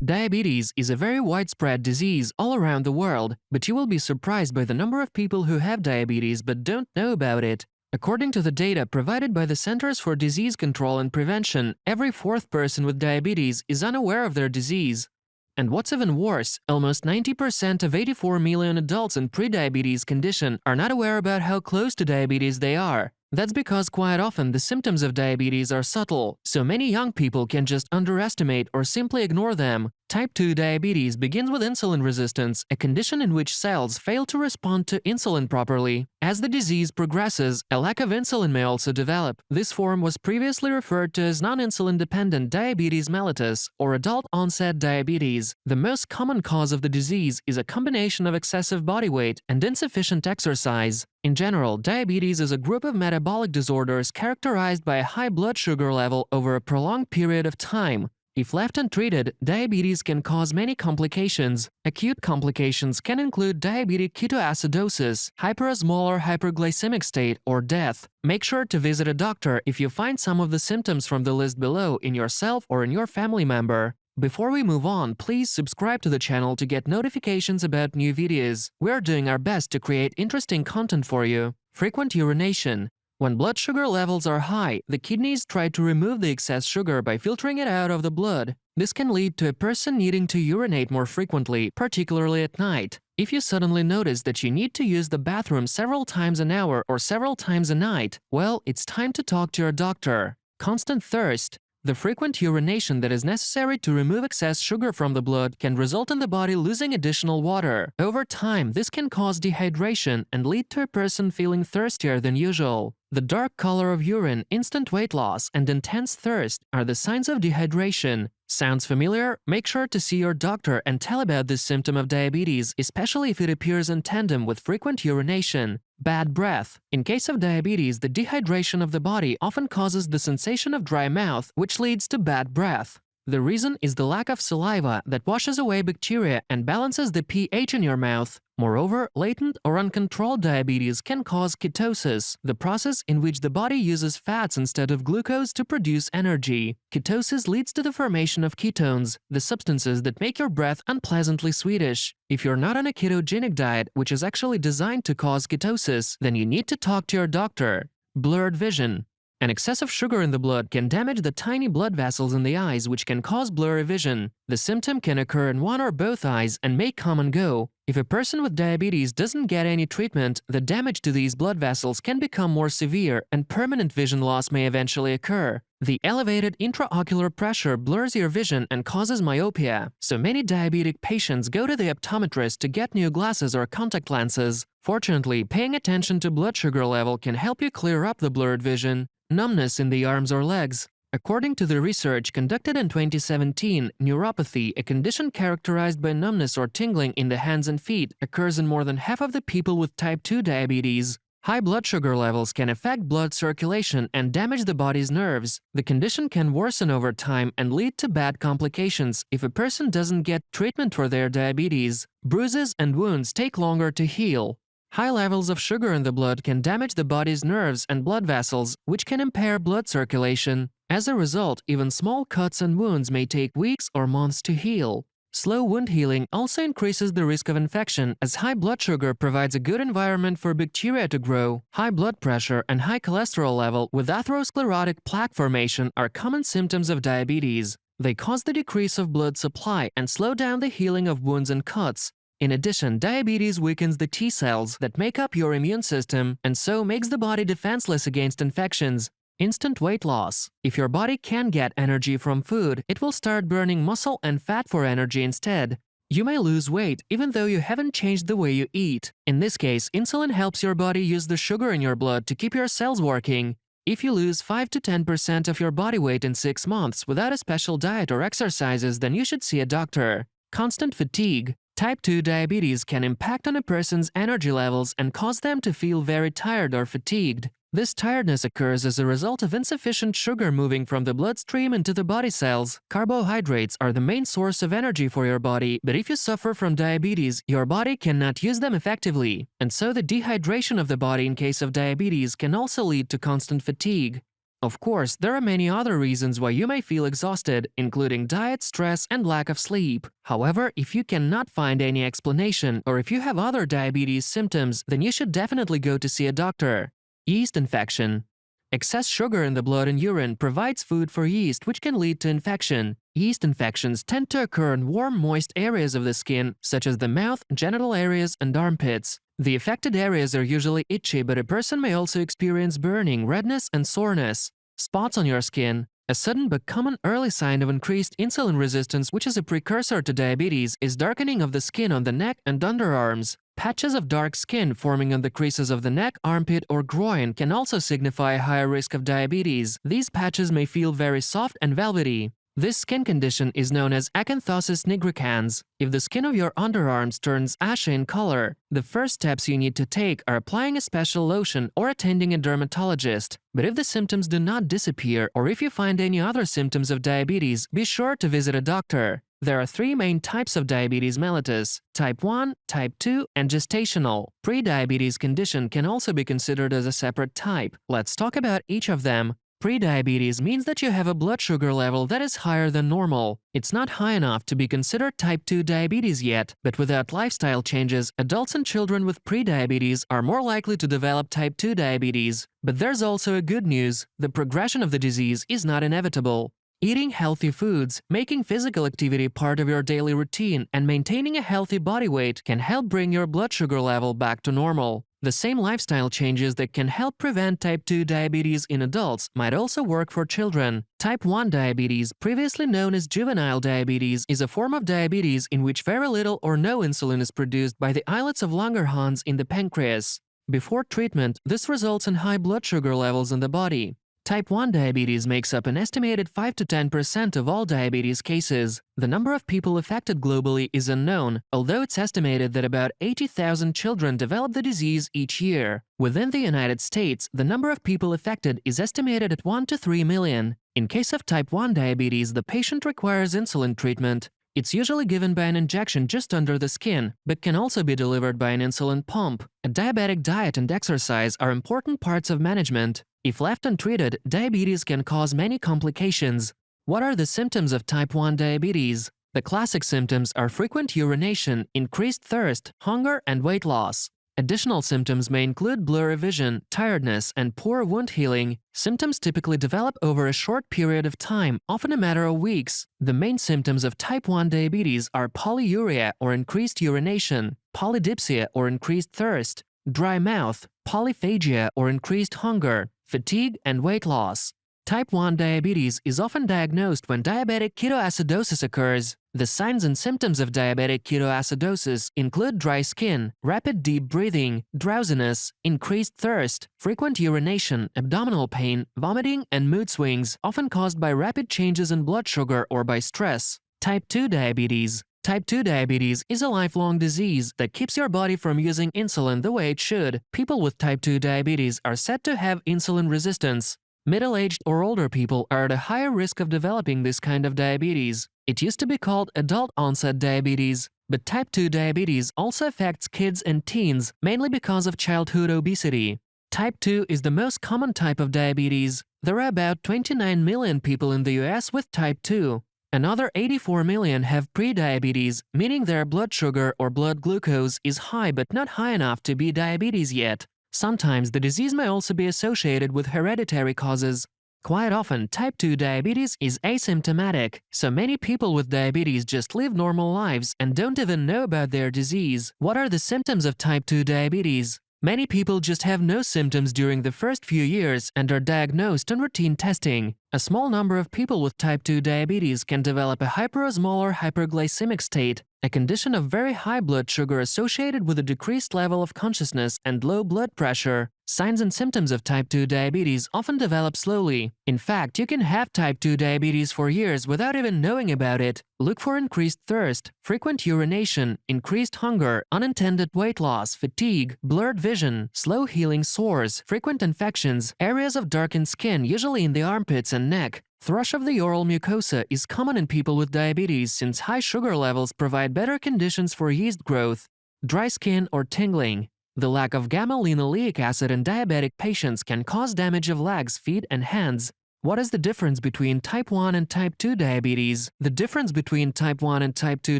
Diabetes is a very widespread disease all around the world, but you will be surprised by the number of people who have diabetes but don't know about it. According to the data provided by the Centers for Disease Control and Prevention, every fourth person with diabetes is unaware of their disease. And what's even worse, almost 90% of 84 million adults in prediabetes condition are not aware about how close to diabetes they are. That's because quite often the symptoms of diabetes are subtle, so many young people can just underestimate or simply ignore them. Type 2 diabetes begins with insulin resistance, a condition in which cells fail to respond to insulin properly. As the disease progresses, a lack of insulin may also develop. This form was previously referred to as non-insulin-dependent diabetes mellitus or adult-onset diabetes. The most common cause of the disease is a combination of excessive body weight and insufficient exercise. In general, diabetes is a group of metabolic disorders characterized by a high blood sugar level over a prolonged period of time. If left untreated, diabetes can cause many complications. Acute complications can include diabetic ketoacidosis, hyperosmolar hyperglycemic state, or death. Make sure to visit a doctor if you find some of the symptoms from the list below in yourself or in your family member. Before we move on, please subscribe to the channel to get notifications about new videos. We're doing our best to create interesting content for you. Frequent urination. When blood sugar levels are high, the kidneys try to remove the excess sugar by filtering it out of the blood. This can lead to a person needing to urinate more frequently, particularly at night. If you suddenly notice that you need to use the bathroom several times an hour or several times a night, well, it's time to talk to your doctor. Constant thirst. The frequent urination that is necessary to remove excess sugar from the blood can result in the body losing additional water. Over time, this can cause dehydration and lead to a person feeling thirstier than usual. The dark color of urine, instant weight loss, and intense thirst are the signs of dehydration. Sounds familiar? Make sure to see your doctor and tell about this symptom of diabetes, especially if it appears in tandem with frequent urination. Bad breath. In case of diabetes, the dehydration of the body often causes the sensation of dry mouth, which leads to bad breath. The reason is the lack of saliva that washes away bacteria and balances the pH in your mouth. Moreover, latent or uncontrolled diabetes can cause ketosis, the process in which the body uses fats instead of glucose to produce energy. Ketosis leads to the formation of ketones, the substances that make your breath unpleasantly sweetish. If you're not on a ketogenic diet, which is actually designed to cause ketosis, then you need to talk to your doctor. Blurred vision. An excess of sugar in the blood can damage the tiny blood vessels in the eyes, which can cause blurry vision. The symptom can occur in one or both eyes and may come and go. If a person with diabetes doesn't get any treatment, the damage to these blood vessels can become more severe and permanent vision loss may eventually occur. The elevated intraocular pressure blurs your vision and causes myopia, so many diabetic patients go to the optometrist to get new glasses or contact lenses. Fortunately, paying attention to blood sugar level can help you clear up the blurred vision. Numbness in the arms or legs. According to the research conducted in 2017, neuropathy, a condition characterized by numbness or tingling in the hands and feet, occurs in more than half of the people with type 2 diabetes. High blood sugar levels can affect blood circulation and damage the body's nerves. The condition can worsen over time and lead to bad complications if a person doesn't get treatment for their diabetes. Bruises and wounds take longer to heal. High levels of sugar in the blood can damage the body's nerves and blood vessels, which can impair blood circulation. As a result, even small cuts and wounds may take weeks or months to heal. Slow wound healing also increases the risk of infection, as high blood sugar provides a good environment for bacteria to grow. High blood pressure and high cholesterol level with atherosclerotic plaque formation are common symptoms of diabetes. They cause the decrease of blood supply and slow down the healing of wounds and cuts. In addition, diabetes weakens the T cells that make up your immune system and so makes the body defenseless against infections. Instant weight loss. If your body can get energy from food, it will start burning muscle and fat for energy instead. You may lose weight even though you haven't changed the way you eat. In this case, insulin helps your body use the sugar in your blood to keep your cells working. If you lose 5 to 10% of your body weight in 6 months without a special diet or exercises, then you should see a doctor. Constant fatigue. Type 2 diabetes can impact on a person's energy levels and cause them to feel very tired or fatigued. This tiredness occurs as a result of insufficient sugar moving from the bloodstream into the body cells. Carbohydrates are the main source of energy for your body, but if you suffer from diabetes, your body cannot use them effectively. And so the dehydration of the body in case of diabetes can also lead to constant fatigue. Of course, there are many other reasons why you may feel exhausted, including diet, stress, and lack of sleep. However, if you cannot find any explanation or if you have other diabetes symptoms, then you should definitely go to see a doctor. Yeast infection. Excess sugar in the blood and urine provides food for yeast, which can lead to infection. Yeast infections tend to occur in warm, moist areas of the skin, such as the mouth, genital areas, and armpits. The affected areas are usually itchy, but a person may also experience burning, redness, and soreness. Spots on your skin. A sudden but common early sign of increased insulin resistance, which is a precursor to diabetes, is darkening of the skin on the neck and underarms. Patches of dark skin forming on the creases of the neck, armpit, or groin can also signify a higher risk of diabetes. These patches may feel very soft and velvety. This skin condition is known as acanthosis nigricans. If the skin of your underarms turns ashy in color, the first steps you need to take are applying a special lotion or attending a dermatologist. But if the symptoms do not disappear or if you find any other symptoms of diabetes, be sure to visit a doctor. There are three main types of diabetes mellitus: type 1, type 2, and gestational. Pre-diabetes condition can also be considered as a separate type. Let's talk about each of them. Pre-diabetes means that you have a blood sugar level that is higher than normal. It's not high enough to be considered type 2 diabetes yet, but without lifestyle changes, adults and children with pre-diabetes are more likely to develop type 2 diabetes. But there's also a good news: the progression of the disease is not inevitable. Eating healthy foods, making physical activity part of your daily routine, and maintaining a healthy body weight can help bring your blood sugar level back to normal. The same lifestyle changes that can help prevent type 2 diabetes in adults might also work for children. Type 1 diabetes, previously known as juvenile diabetes, is a form of diabetes in which very little or no insulin is produced by the islets of Langerhans in the pancreas. Before treatment, this results in high blood sugar levels in the body. Type 1 diabetes makes up an estimated 5 to 10% of all diabetes cases. The number of people affected globally is unknown, although it's estimated that about 80,000 children develop the disease each year. Within the United States, the number of people affected is estimated at 1 to 3 million. In case of type 1 diabetes, the patient requires insulin treatment. It's usually given by an injection just under the skin, but can also be delivered by an insulin pump. A diabetic diet and exercise are important parts of management. If left untreated, diabetes can cause many complications. What are the symptoms of type 1 diabetes? The classic symptoms are frequent urination, increased thirst, hunger, and weight loss. Additional symptoms may include blurry vision, tiredness, and poor wound healing. Symptoms typically develop over a short period of time, often a matter of weeks. The main symptoms of type 1 diabetes are polyuria or increased urination, polydipsia or increased thirst, dry mouth, polyphagia or increased hunger, fatigue, and weight loss. Type 1 diabetes is often diagnosed when diabetic ketoacidosis occurs. The signs and symptoms of diabetic ketoacidosis include dry skin, rapid deep breathing, drowsiness, increased thirst, frequent urination, abdominal pain, vomiting, and mood swings, often caused by rapid changes in blood sugar or by stress. Type 2 diabetes. Type 2 diabetes is a lifelong disease that keeps your body from using insulin the way it should. People with type 2 diabetes are said to have insulin resistance. Middle-aged or older people are at a higher risk of developing this kind of diabetes. It used to be called adult-onset diabetes, but type 2 diabetes also affects kids and teens, mainly because of childhood obesity. Type 2 is the most common type of diabetes. There are about 29 million people in the US with type 2. Another 84 million have prediabetes, meaning their blood sugar or blood glucose is high but not high enough to be diabetes yet. Sometimes the disease may also be associated with hereditary causes. Quite often, type 2 diabetes is asymptomatic, so many people with diabetes just live normal lives and don't even know about their disease. What are the symptoms of type 2 diabetes? Many people just have no symptoms during the first few years and are diagnosed on routine testing. A small number of people with type 2 diabetes can develop a hyperosmolar hyperglycemic state, a condition of very high blood sugar associated with a decreased level of consciousness and low blood pressure. Signs and symptoms of type 2 diabetes often develop slowly. In fact, you can have type 2 diabetes for years without even knowing about it. Look for increased thirst, frequent urination, increased hunger, unintended weight loss, fatigue, blurred vision, slow healing sores, frequent infections, areas of darkened skin, usually in the armpits and neck. Thrush of the oral mucosa is common in people with diabetes since high sugar levels provide better conditions for yeast growth. Dry skin or tingling. The lack of gamma-linolenic acid in diabetic patients can cause damage of legs, feet, and hands. What is the difference between type 1 and type 2 diabetes? The difference between type 1 and type 2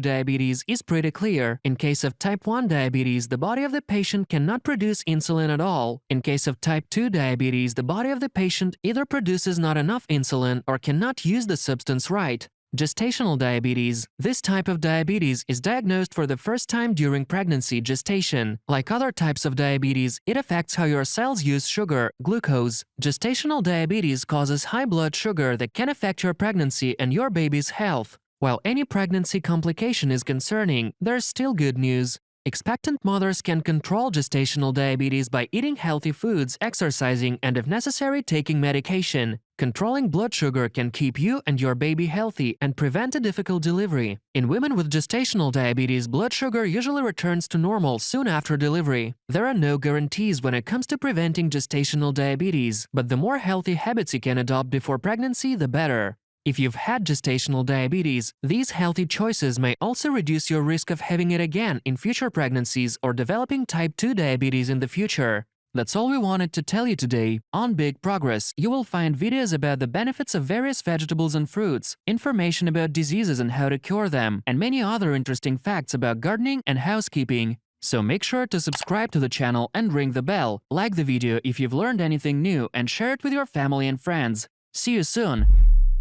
diabetes is pretty clear. In case of type 1 diabetes, the body of the patient cannot produce insulin at all. In case of type 2 diabetes, the body of the patient either produces not enough insulin or cannot use the substance right. Gestational diabetes. This type of diabetes is diagnosed for the first time during pregnancy gestation. Like other types of diabetes, it affects how your cells use sugar, glucose. Gestational diabetes causes high blood sugar that can affect your pregnancy and your baby's health. While any pregnancy complication is concerning, there's still good news. Expectant mothers can control gestational diabetes by eating healthy foods, exercising, and if necessary, taking medication. Controlling blood sugar can keep you and your baby healthy and prevent a difficult delivery. In women with gestational diabetes, blood sugar usually returns to normal soon after delivery. There are no guarantees when it comes to preventing gestational diabetes, but the more healthy habits you can adopt before pregnancy, the better. If you've had gestational diabetes, these healthy choices may also reduce your risk of having it again in future pregnancies or developing type 2 diabetes in the future. That's all we wanted to tell you today. On Big Progress, you will find videos about the benefits of various vegetables and fruits, information about diseases and how to cure them, and many other interesting facts about gardening and housekeeping. So make sure to subscribe to the channel and ring the bell, like the video if you've learned anything new, and share it with your family and friends. See you soon!